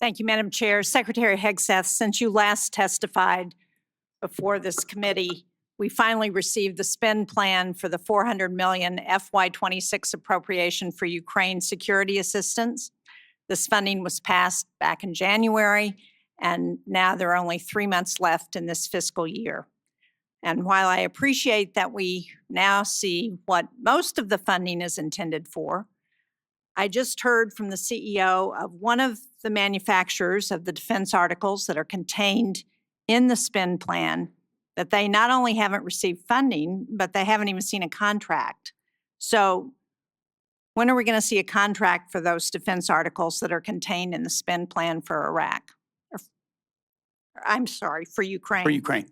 Thank you, Madam Chair. Secretary Hegseth, since you last testified before this committee, we finally received the spend plan for the $400 million FY26 appropriation for Ukraine security assistance. This funding was passed back in January, and now there are only 3 months left in this fiscal year. And while I appreciate that we now see what most of the funding is intended for, I just heard from the CEO of one of the manufacturers of the defense articles that are contained in the spend plan that they not only haven't received funding, but they haven't even seen a contract. So when are we going to see a contract for those defense articles that are contained in the spend plan for Iraq? I'm sorry, for Ukraine. For Ukraine.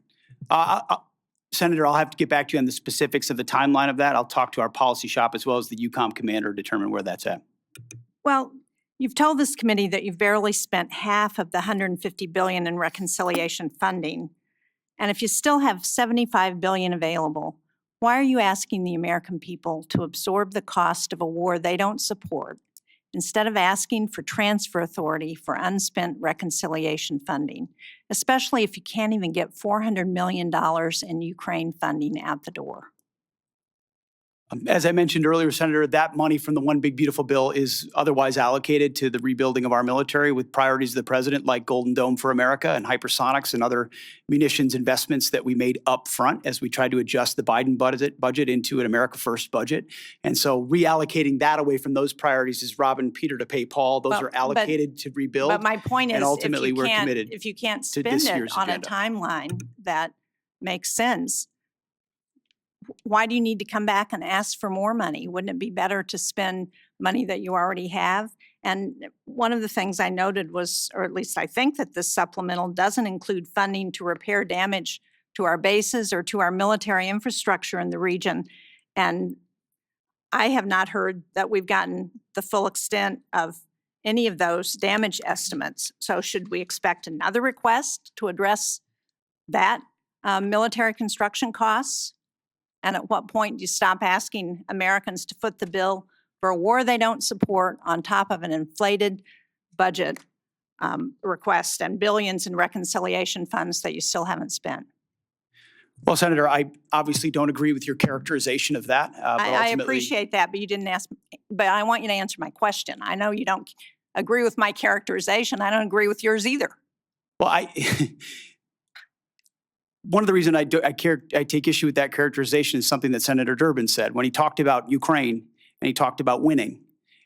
Senator, I'll have to get back to you on the specifics of the timeline of that. I'll talk to our policy shop as well as the EUCOM commander to determine where that's at. Well, you've told this committee that you've barely spent half of the $150 billion in reconciliation funding. And if you still have $75 billion available, why are you asking the American people to absorb the cost of a war they don't support instead of asking for transfer authority for unspent reconciliation funding, especially if you can't even get $400 million in Ukraine funding out the door? As I mentioned earlier, Senator, that money from the One Big Beautiful Bill is otherwise allocated to the rebuilding of our military with priorities of the president like Golden Dome for America and hypersonics and other munitions investments that we made up front as we tried to adjust the Biden budget into an America First budget. And so reallocating that away from those priorities is robbing Peter to pay Paul. Those are allocated to rebuild. But my point is, and ultimately we're committed if you can't to spend this it year's on agenda. a timeline that makes sense, why do you need to come back and ask for more money? Wouldn't it be better to spend money that you already have? And one of the things I noted was, or at least I think that this supplemental doesn't include funding to repair damage to our bases or to our military infrastructure in the region. And I have not heard that we've gotten the full extent of any of those damage estimates. So should we expect another request to address that military construction costs? And at what point do you stop asking Americans to foot the bill for a war they don't support on top of an inflated budget request and billions in reconciliation funds that you still haven't spent? Well, Senator, I obviously don't agree with your characterization of that. I appreciate that, but you didn't ask. But I want you to answer my question. I know you don't agree with my characterization. I don't agree with yours either. Well, one of the reasons I take issue with that characterization is something that Senator Durbin said when he talked about Ukraine and he talked about winning.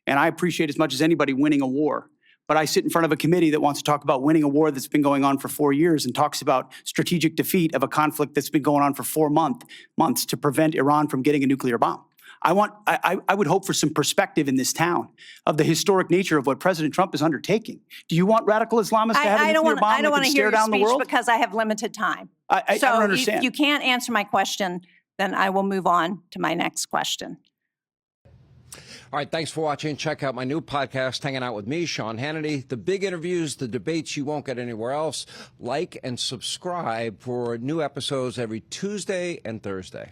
And I appreciate as much as anybody winning a war. But I sit in front of a committee that wants to talk about winning a war that's been going on for 4 years and talks about strategic defeat of a conflict that's been going on for 4 months to prevent Iran from getting a nuclear bomb. I would hope for some perspective in this town of the historic nature of what President Trump is undertaking. Do you want radical Islamists to have a nuclear bomb that can stare down the world? Because I have limited time. I don't understand. If you can't answer my question, then I will move on to my next question. All right, thanks for watching. Check out my new podcast, Hanging Out with me, Sean Hannity. The big interviews, the debates you won't get anywhere else. Like and subscribe for new episodes every Tuesday and Thursday.